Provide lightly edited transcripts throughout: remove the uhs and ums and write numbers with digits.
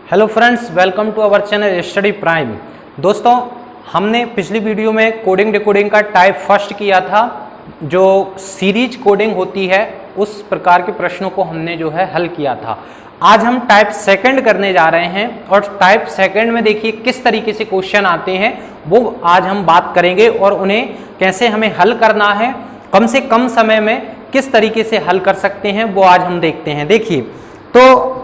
Hello friends, welcome to our channel study prime. दोस्तों, हमने पिछली वीडियो में कोडिंग डिकोडिंग का टाइप फर्स्ट किया था। जो सीरीज कोडिंग होती है उस प्रकार के प्रश्नों को हमने जो है हल किया था। आज हम टाइप सेकंड करने जा रहे हैं और टाइप सेकंड में देखिए किस तरीके से क्वेश्चन आते हैं वो आज हम बात करेंगे और उन्हें कैसे हमें हल करना है, कम से कम समय में किस तरीके से हल कर सकते हैं वो आज हम देखते हैं। देखिए तो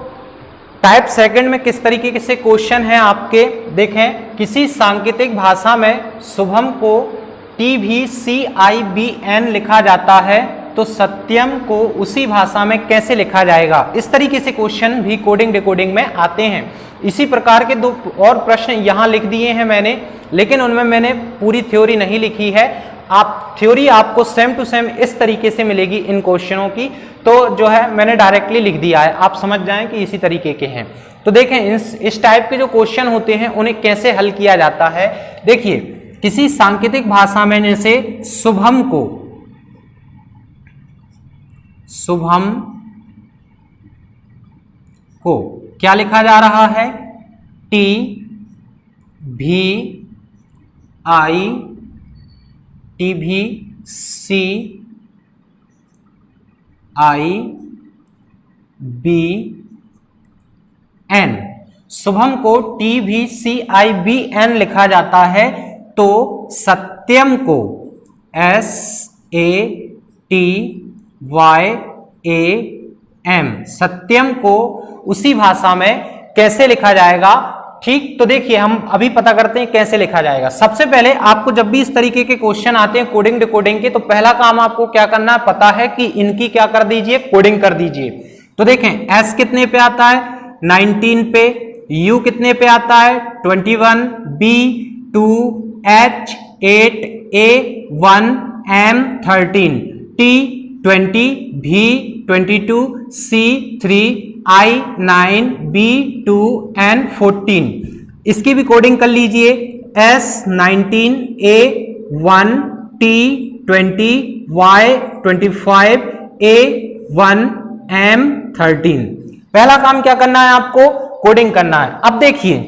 टाइप सेकंड में किस तरीके से क्वेश्चन है आपके, देखें। किसी सांकेतिक भाषा में शुभम को TVCIBN लिखा जाता है तो सत्यम को उसी भाषा में कैसे लिखा जाएगा। इस तरीके से क्वेश्चन भी कोडिंग डिकोडिंग में आते हैं। इसी प्रकार के दो और प्रश्न यहाँ लिख दिए हैं मैंने, लेकिन उनमें मैंने पूरी थ्योरी नहीं लिखी है। आप थ्योरी आपको सेम टू सेम इस तरीके से मिलेगी इन क्वेश्चनों की, तो जो है मैंने डायरेक्टली लिख दिया है, आप समझ जाएं कि इसी तरीके के हैं। तो देखें इस टाइप के जो क्वेश्चन होते हैं उन्हें कैसे हल किया जाता है। देखिए, किसी सांकेतिक भाषा में जैसे शुभम को क्या लिखा जा रहा है, TVCIBN। शुभम को TVCIBN लिखा जाता है तो सत्यम को SATYAM, सत्यम को उसी भाषा में कैसे लिखा जाएगा। ठीक, तो देखिए हम अभी पता करते हैं कैसे लिखा जाएगा। सबसे पहले आपको जब भी इस तरीके के क्वेश्चन आते हैं कोडिंग डिकोडिंग के, तो पहला काम आपको क्या करना है, पता है कि इनकी क्या कर दीजिए, कोडिंग कर दीजिए। तो देखें S कितने पे आता है, 19 पे, U कितने पे आता है, 21, B 2, H 8, A 1, M 13, T 20, V 22, C 3, I 9, B 2, N 14। इसकी भी कोडिंग कर लीजिए, S 19, A 1, T 20, Y 25, A 1, M 13। पहला काम क्या करना है, आपको कोडिंग करना है। अब देखिए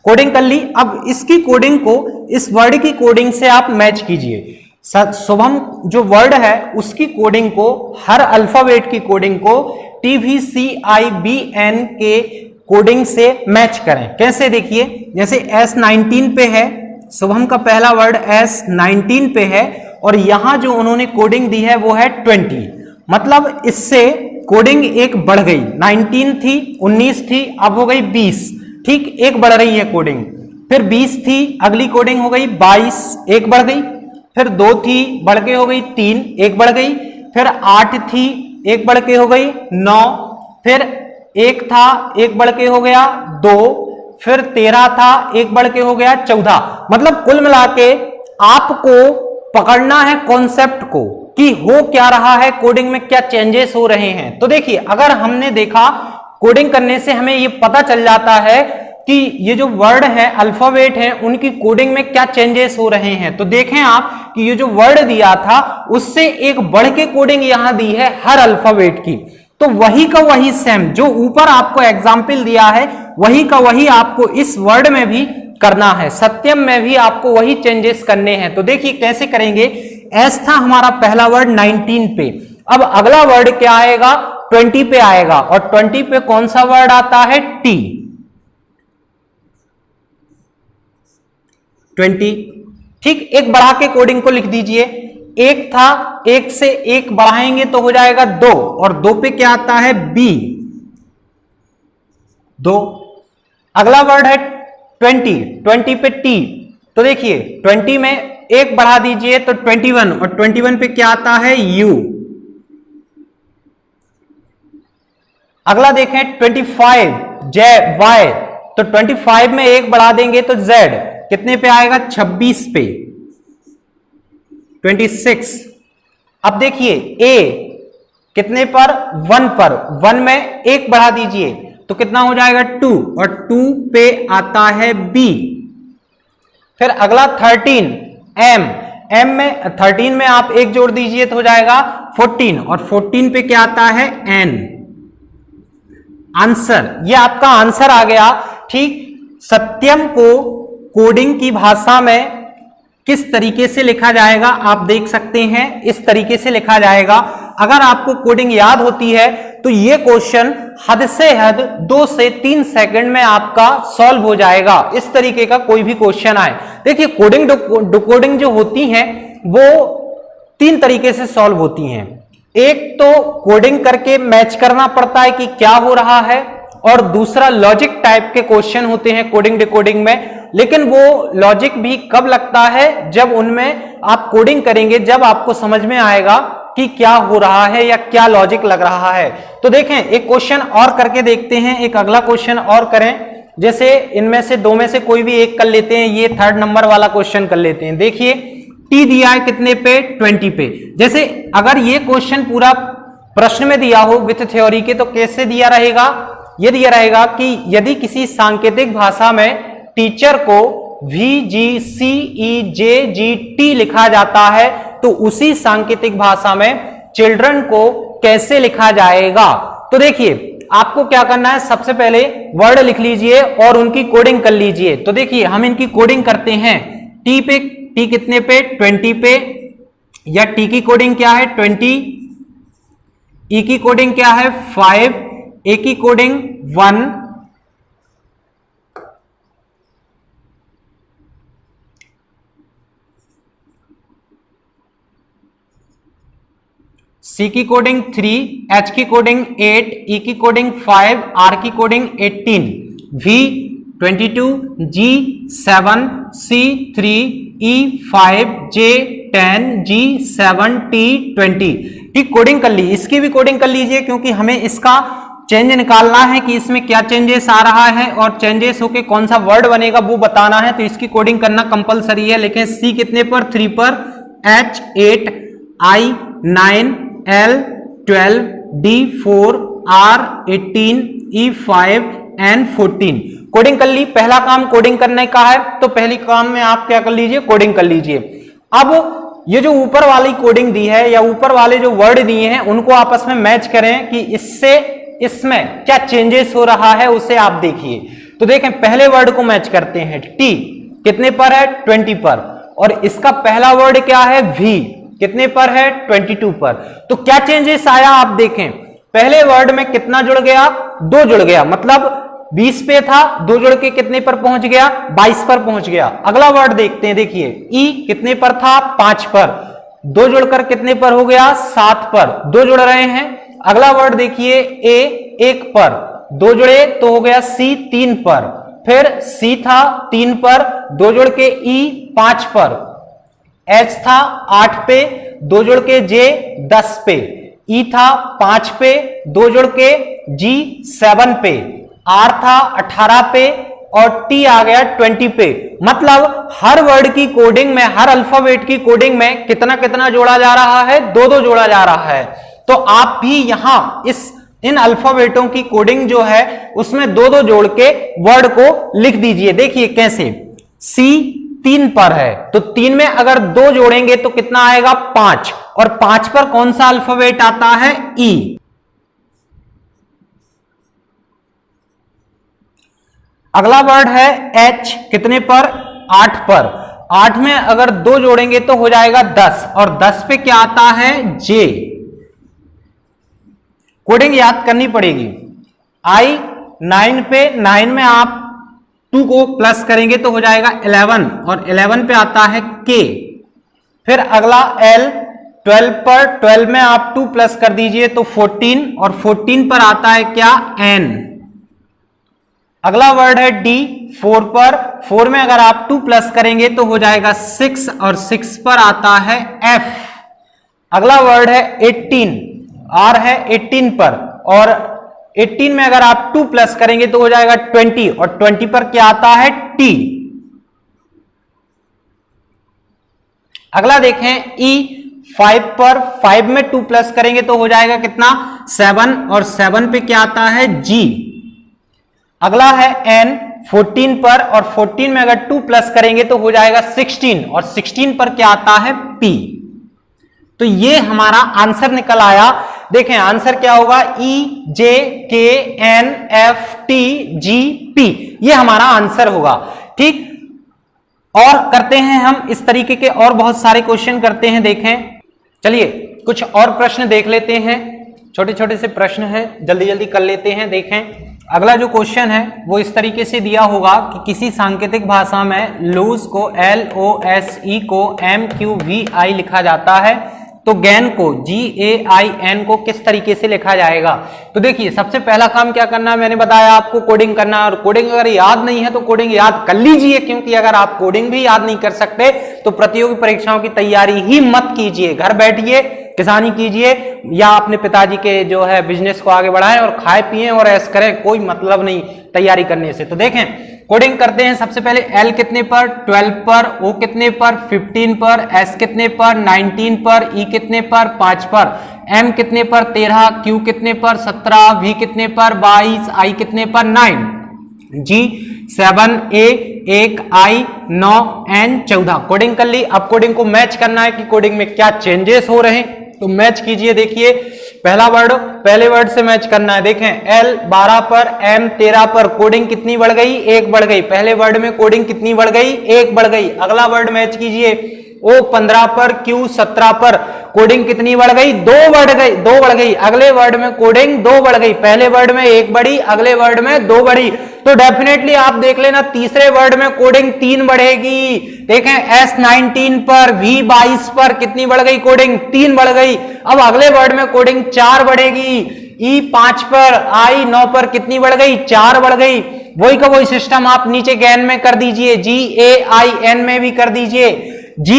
कोडिंग कर ली, अब इसकी कोडिंग को इस वर्ड की कोडिंग से आप मैच कीजिए। शुभम जो वर्ड है उसकी कोडिंग को, हर अल्फाबेट की कोडिंग को TVCIBN के कोडिंग से मैच करें। कैसे, देखिए जैसे S19 पे है, शुभम का पहला वर्ड S19 पे है और यहां जो उन्होंने कोडिंग दी है वो है 20, मतलब इससे कोडिंग एक बढ़ गई। 19 थी, 19 थी, अब हो गई 20। ठीक, एक बढ़ रही है कोडिंग। फिर 20 थी, अगली कोडिंग हो गई 22, एक बढ़ गई। फिर 2 थी, बढ़ के हो गई 3, एक बढ़ गई। फिर 8 थी, एक बढ़ के हो गई 9। फिर 1 था, एक बढ़ के हो गया 2। फिर 13 था, एक बढ़ के हो गया 14। मतलब कुल मिला के आपको पकड़ना है कॉन्सेप्ट को कि हो क्या रहा है, कोडिंग में क्या चेंजेस हो रहे हैं। तो देखिए, अगर हमने देखा कोडिंग करने से हमें ये पता चल जाता है कि ये जो वर्ड है, अल्फाबेट है, उनकी कोडिंग में क्या चेंजेस हो रहे हैं। तो देखें आप कि ये जो वर्ड दिया था उससे एक बढ़ के कोडिंग यहां दी है हर अल्फाबेट की। तो वही का वही सेम जो ऊपर आपको एग्जाम्पल दिया है वही का वही आपको इस वर्ड में भी करना है, सत्यम में भी आपको वही चेंजेस करने हैं। तो देखिए कैसे करेंगे। S था हमारा पहला वर्ड 19 पे, अब अगला वर्ड क्या आएगा, 20 पे आएगा। और 20 पे कौन सा वर्ड आता है, T 20। ठीक, एक बढ़ा के कोडिंग को लिख दीजिए। एक था, एक से एक बढ़ाएंगे तो हो जाएगा 2, और 2 पे क्या आता है, B 2। अगला वर्ड है 20, 20 पे T। तो देखिए 20 में एक बढ़ा दीजिए तो 21, और 21 पे क्या आता है, U। अगला देखें 25, Y। तो 25 में एक बढ़ा देंगे तो Z कितने पे आएगा, 26 पे, 26। अब देखिए A कितने पर, 1 पर, 1 में एक बढ़ा दीजिए तो कितना हो जाएगा, 2, और 2 पे आता है B। फिर अगला 13 M में 13 में आप एक जोड़ दीजिए तो हो जाएगा 14, और 14 पे क्या आता है, N। आंसर, ये आपका आंसर आ गया। ठीक, सत्यम को कोडिंग की भाषा में किस तरीके से लिखा जाएगा आप देख सकते हैं, इस तरीके से लिखा जाएगा। अगर आपको कोडिंग याद होती है तो ये क्वेश्चन हद से हद 2 से 3 सेकंड में आपका सॉल्व हो जाएगा। इस तरीके का कोई भी क्वेश्चन आए, देखिए कोडिंग डिकोडिंग जो होती हैं वो 3 तरीके से सॉल्व होती हैं। एक तो कोडिंग करके मैच करना पड़ता है कि क्या हो रहा है, और दूसरा लॉजिक टाइप के क्वेश्चन होते हैं कोडिंग डिकोडिंग में। लेकिन वो लॉजिक भी कब लगता है, जब उनमें आप कोडिंग करेंगे, जब आपको समझ में आएगा कि क्या हो रहा है या क्या लॉजिक लग रहा है। तो देखें, एक क्वेश्चन और करके देखते हैं, एक अगला क्वेश्चन और करें। जैसे इनमें से 2 में से कोई भी एक कर लेते हैं, ये 3rd नंबर वाला क्वेश्चन कर लेते हैं। देखिए टी दिया है कितने पे, 20 पे। जैसे अगर ये क्वेश्चन पूरा प्रश्न में दिया हो विथ थ्योरी के, तो कैसे दिया रहेगा, ये दिया रहेगा कि यदि किसी सांकेतिक भाषा में टीचर को VGCEJGT लिखा जाता है तो उसी सांकेतिक भाषा में चिल्ड्रन को कैसे लिखा जाएगा। तो देखिए आपको क्या करना है, सबसे पहले वर्ड लिख लीजिए और उनकी कोडिंग कर लीजिए। तो देखिए हम इनकी कोडिंग करते हैं। टी पे, टी कितने पे, 20 पे, या टी की कोडिंग क्या है 20, ई की कोडिंग क्या है 5, ए की कोडिंग 1, सी की कोडिंग 3, एच की कोडिंग 8, ई की कोडिंग 5, आर की coding 18, V 22, G 7, C 3, E 5, J 10, G 7, T 20। ठीक, कोडिंग कर ली। इसकी भी कोडिंग कर लीजिए क्योंकि हमें इसका चेंज निकालना है कि इसमें क्या चेंजेस आ रहा है और चेंजेस होके कौन सा वर्ड बनेगा वो बताना है। तो इसकी कोडिंग करना कंपलसरी है। लेकिन सी कितने पर, 3 पर, एच 8, आई 9, L 12, D 4, R 18, E 5, N 14। Coding कर ली। पहला काम कोडिंग करने का है, तो पहली काम में आप क्या कर लीजिए, कोडिंग कर लीजिए। अब ये जो ऊपर वाली कोडिंग दी है या ऊपर वाले जो वर्ड दिए हैं उनको आपस में मैच करें कि इससे इसमें क्या चेंजेस हो रहा है उसे आप देखिए। तो देखें पहले वर्ड को मैच करते हैं। टी कितने पर है, 20 पर, और इसका पहला वर्ड क्या है, वी कितने पर है, 22 पर। तो क्या चेंजेस आया आप देखें। पहले वर्ड में कितना जुड़ गया, 2 जुड़ गया, मतलब 20 पे था, 2 जुड़ के कितने पर पहुंच गया, 22 पर पहुंच गया। अगला वर्ड देखते हैं, देखिए ई कितने पर था, 5 पर, 2 जुड़कर कितने पर हो गया, 7 पर, 2 जुड़ रहे हैं। अगला वर्ड देखिए ए 1 पर, 2 जुड़े तो हो गया सी 3 पर, फिर सी था 3 पर, 2 जुड़ के ई 5 पर, एच था 8 पे, 2 जुड़ के जे 10 पे, ई था 5 पे, 2 जुड़ के जी 7 पे, आर था 18 पे और टी आ गया 20 पे। मतलब हर वर्ड की कोडिंग में, हर अल्फाबेट की कोडिंग में कितना कितना जोड़ा जा रहा है, 2-2 जोड़ा जा रहा है। तो आप भी यहां इन अल्फाबेटों की कोडिंग जो है उसमें 2-2 जोड़ के वर्ड को लिख दीजिए। देखिए कैसे, सी 3 पर है तो 3 में अगर 2 जोड़ेंगे तो कितना आएगा, 5, और 5 पर कौन सा अल्फाबेट आता है, ई। अगला वर्ड है एच कितने पर, 8 पर, 8 में अगर 2 जोड़ेंगे तो हो जाएगा 10, और 10 पे क्या आता है, जे। कोडिंग याद करनी पड़ेगी। आई 9 पे, 9 में आप 2 को प्लस करेंगे तो हो जाएगा 11, और 11 पे आता है के। फिर अगला एल 12 पर, 12 में आप 2 प्लस कर दीजिए तो 14, और 14 पर आता है क्या, एन। अगला वर्ड है डी 4 पर, 4 में अगर आप 2 प्लस करेंगे तो हो जाएगा 6, और 6 पर आता है एफ। अगला वर्ड है 18, आर है 18 पर, और 18 में अगर आप 2 प्लस करेंगे तो हो जाएगा 20, और 20 पर क्या आता है, टी। अगला देखें ई 5 पर, 5 में 2 प्लस करेंगे तो हो जाएगा कितना, 7, और 7 पे क्या आता है, जी। अगला है एन 14 पर, और 14 में अगर 2 प्लस करेंगे तो हो जाएगा 16, और 16 पर क्या आता है, पी। तो ये हमारा आंसर निकल आया। देखें आंसर क्या होगा, EJKNFTGP, ये हमारा आंसर होगा। ठीक, और करते हैं हम इस तरीके के और बहुत सारे क्वेश्चन करते हैं। देखें, चलिए कुछ और प्रश्न देख लेते हैं, छोटे छोटे से प्रश्न हैं, जल्दी जल्दी कर लेते हैं। देखें अगला जो क्वेश्चन है वो इस तरीके से दिया होगा कि किसी सांकेतिक भाषा में लूज को LOSE को MQVI लिखा जाता है, तो गैन को GAIN को किस तरीके से लिखा जाएगा। तो देखिए सबसे पहला काम क्या करना है, मैंने बताया आपको कोडिंग करना है, और कोडिंग अगर याद नहीं है तो कोडिंग याद कर लीजिए, क्योंकि अगर आप कोडिंग भी याद नहीं कर सकते तो प्रतियोगी परीक्षाओं की तैयारी ही मत कीजिए। घर बैठिए, किसानी कीजिए या अपने पिताजी के जो है बिजनेस को आगे बढ़ाएं और खाए पिए और ऐश करें, कोई मतलब नहीं तैयारी करने से। तो देखें कोडिंग करते हैं। सबसे पहले L कितने पर, 12 पर, O कितने पर, 15 पर, S कितने पर, 19 पर, E कितने पर, 5 पर, M कितने पर, 13, Q कितने पर, 17, V कितने पर, 22, I कितने पर, 9, G 7, A 1, I 9, N 14। Coding कर ली। अब कोडिंग को मैच करना है कि कोडिंग में क्या चेंजेस हो रहे हैं, तो मैच कीजिए। देखिए पहला वर्ड पहले वर्ड से मैच करना है। देखें L 12 पर, M 13 पर, कोडिंग कितनी बढ़ गई, 1 बढ़ गई। पहले वर्ड में कोडिंग कितनी बढ़ गई, 1 बढ़ गई। अगला वर्ड मैच कीजिए, O 15 पर, Q 17 पर, कोडिंग कितनी बढ़ गई, 2 बढ़ गई। अगले वर्ड में कोडिंग 2 बढ़ गई, पहले वर्ड में 1 बढ़ी, अगले वर्ड में 2 बढ़ी। तो डेफिनेटली आप देख लेना तीसरे वर्ड में कोडिंग 3 बढ़ेगी। देखें S 19 पर, V 22 पर कितनी बढ़ गई, कोडिंग 3 बढ़ गई। अब अगले वर्ड में कोडिंग 4 बढ़ेगी। E 5 पर, I 9 पर कितनी बढ़ गई, 4 बढ़ गई। वही का वही सिस्टम आप नीचे गैन में कर दीजिए, GAIN में भी कर दीजिए। G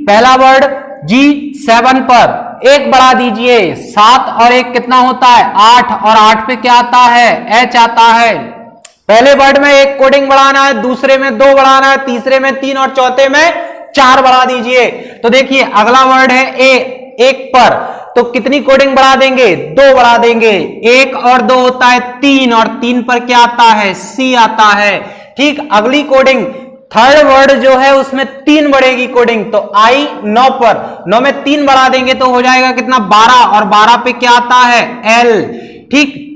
पहला वर्ड G 7 पर 1 बढ़ा दीजिए, 7 और 1 कितना होता है, 8, और 8 पे क्या आता है, H आता है। पहले वर्ड में 1 कोडिंग बढ़ाना है, दूसरे में 2 बढ़ाना है, तीसरे में 3 और चौथे में 4 बढ़ा दीजिए। तो देखिए अगला वर्ड है A 1 पर, तो कितनी कोडिंग बढ़ा देंगे, 2 बढ़ा देंगे। 1 और 2 होता है 3, और 3 पर क्या आता है, C आता है। ठीक, अगली कोडिंग थर्ड वर्ड जो है उसमें 3 बढ़ेगी कोडिंग, तो I 9 पर, 9 में 3 बढ़ा देंगे तो हो जाएगा कितना, 12, और 12 पे क्या आता है, L। ठीक,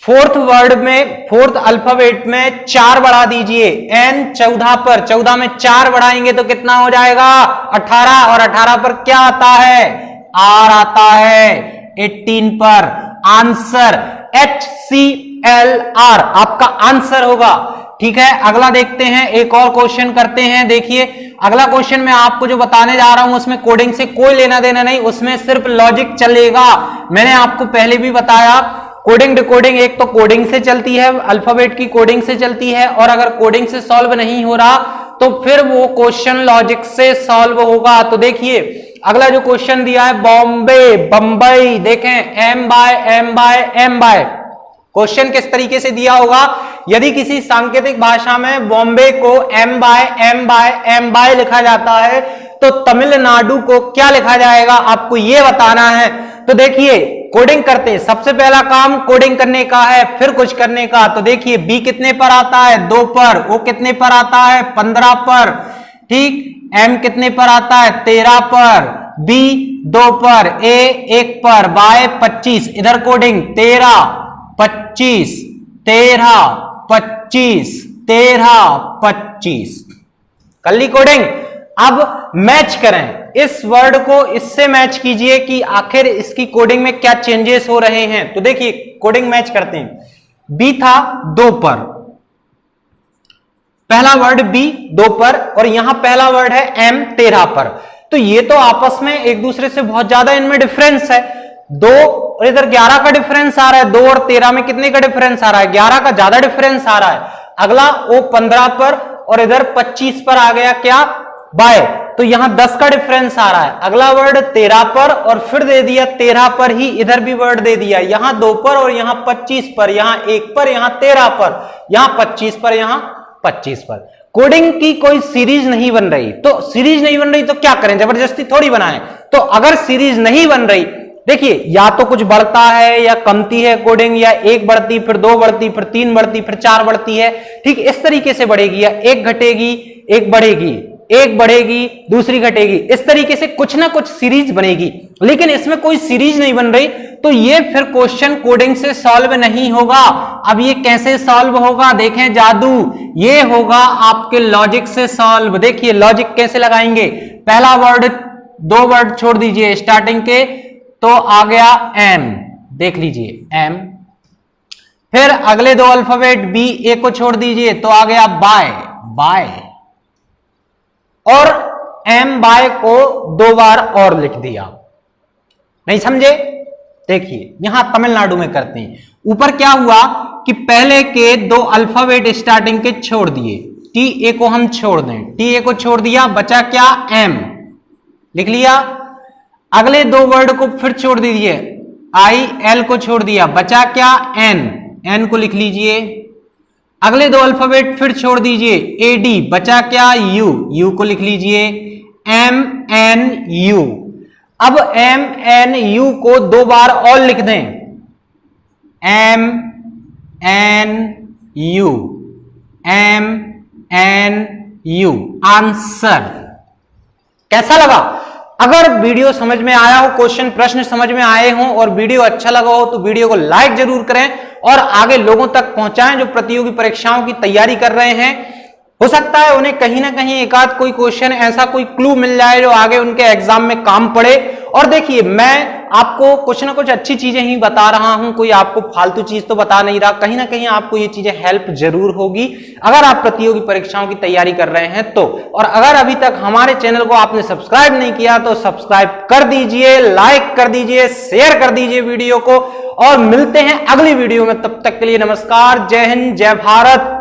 फोर्थ वर्ड में फोर्थ अल्फाबेट में 4 बढ़ा दीजिए, N 14 पर, 14 में 4 बढ़ाएंगे तो कितना हो जाएगा, 18, और 18 पर क्या आता है, R आता है। 18 पर आंसर HCLR आपका आंसर होगा। ठीक है, अगला देखते हैं, एक और क्वेश्चन करते हैं। देखिए अगला क्वेश्चन मैं आपको जो बताने जा रहा हूं उसमें कोडिंग से कोई लेना देना नहीं, उसमें सिर्फ लॉजिक चलेगा। मैंने आपको पहले भी बताया कोडिंग डिकोडिंग एक तो कोडिंग से चलती है, अल्फाबेट की कोडिंग से चलती है, और अगर कोडिंग से सॉल्व नहीं हो रहा तो फिर वो क्वेश्चन लॉजिक से सॉल्व होगा। तो देखिए अगला जो क्वेश्चन दिया है, बॉम्बे बंबई, देखें M बाय क्वेश्चन किस तरीके से दिया होगा, यदि किसी सांकेतिक भाषा में बॉम्बे को M बाय लिखा जाता है तो तमिलनाडु को क्या लिखा जाएगा, आपको यह बताना है। तो देखिए कोडिंग करते हैं, सबसे पहला काम कोडिंग करने का है, फिर कुछ करने का। तो देखिए B कितने पर आता है, 2 पर, O कितने पर आता है, 15 पर, ठीक, M कितने पर आता है, 13 पर, B 2 पर, A 1 पर, Y 25, इधर कोडिंग 13 25 13 25 13 25, कर ली कोडिंग। अब मैच करें इस वर्ड को, इससे मैच कीजिए कि आखिर इसकी कोडिंग में क्या चेंजेस हो रहे हैं। तो देखिए कोडिंग मैच करते हैं। बी था 2 पर, पहला वर्ड बी 2 पर, और यहां पहला वर्ड है एम 13 पर। तो ये तो आपस में एक दूसरे से बहुत ज्यादा इनमें डिफरेंस है। 2 और इधर 11 का डिफरेंस आ रहा है, 2 और 13 में कितने का डिफरेंस आ रहा है, 11 का ज्यादा डिफरेंस आ रहा है। अगला ओ 15 पर और इधर 25 पर आ गया क्या, बाय, तो यहां 10 का डिफरेंस आ रहा है। अगला वर्ड 13 पर और फिर दे दिया 13 पर ही, इधर भी वर्ड दे दिया, यहां 2 पर और यहां 25 पर, यहां 1 पर, यहां 13 पर, यहां 25 पर, यहां 25 पर। कोडिंग की कोई सीरीज नहीं बन रही, तो सीरीज नहीं बन रही तो क्या करें, जबरदस्ती थोड़ी बनाएं। तो अगर सीरीज नहीं बन रही, देखिए या तो कुछ बढ़ता है या कमती है कोडिंग, या 1 बढ़ती फिर 2 बढ़ती फिर 3 बढ़ती फिर 4 बढ़ती है, ठीक इस तरीके से बढ़ेगी, या 1 घटेगी 1 बढ़ेगी, एक बढ़ेगी दूसरी घटेगी, इस तरीके से कुछ ना कुछ सीरीज बनेगी, लेकिन इसमें कोई सीरीज नहीं बन रही, तो ये फिर क्वेश्चन कोडिंग से सॉल्व नहीं होगा। अब ये कैसे सॉल्व होगा, देखें जादू, ये होगा आपके लॉजिक से सॉल्व। देखिए लॉजिक कैसे लगाएंगे, पहला वर्ड, दो वर्ड छोड़ दीजिए स्टार्टिंग के, तो आ गया एम, देख लीजिए एम, फिर अगले दो अल्फाबेट बी ए को छोड़ दीजिए तो आ गया बाय, बाय, और एम बाय को दो बार और लिख दिया। नहीं समझे? देखिए यहां तमिलनाडु में करते हैं। ऊपर क्या हुआ कि पहले के दो अल्फाबेट स्टार्टिंग के छोड़ दिए, टी ए को हम छोड़ दें, टी ए को छोड़ दिया, बचा क्या, एम, लिख लिया। अगले दो वर्ड को फिर छोड़ दीजिए, आई एल को छोड़ दिया, बचा क्या, एन, एन को लिख लीजिए। अगले दो अल्फाबेट फिर छोड़ दीजिए, ए डी, बचा क्या, यू, यू को लिख लीजिए, एम एन यू। अब एम एन यू को दो बार और लिख दें, M N U, M N U, answer. कैसा लगा? अगर वीडियो समझ में आया हो, क्वेश्चन प्रश्न समझ में आए हो और वीडियो अच्छा लगा हो तो वीडियो को लाइक जरूर करें और आगे लोगों तक पहुंचाएं जो प्रतियोगी परीक्षाओं की तैयारी कर रहे हैं। हो सकता है उन्हें कहीं ना कहीं एक आध कोई क्वेश्चन ऐसा कोई क्लू मिल जाए जो आगे उनके एग्जाम में काम पड़े। और देखिए मैं आपको कुछ ना कुछ अच्छी चीजें ही बता रहा हूं, कोई आपको फालतू चीज तो बता नहीं रहा, कहीं ना कहीं आपको ये चीजें हेल्प जरूर होगी अगर आप प्रतियोगी परीक्षाओं की तैयारी कर रहे हैं तो। और अगर अभी तक हमारे चैनल को आपने सब्सक्राइब नहीं किया तो सब्सक्राइब कर दीजिए, लाइक कर दीजिए, शेयर कर दीजिए वीडियो को, और मिलते हैं अगली वीडियो में। तब तक के लिए नमस्कार, जय हिंद, जय भारत।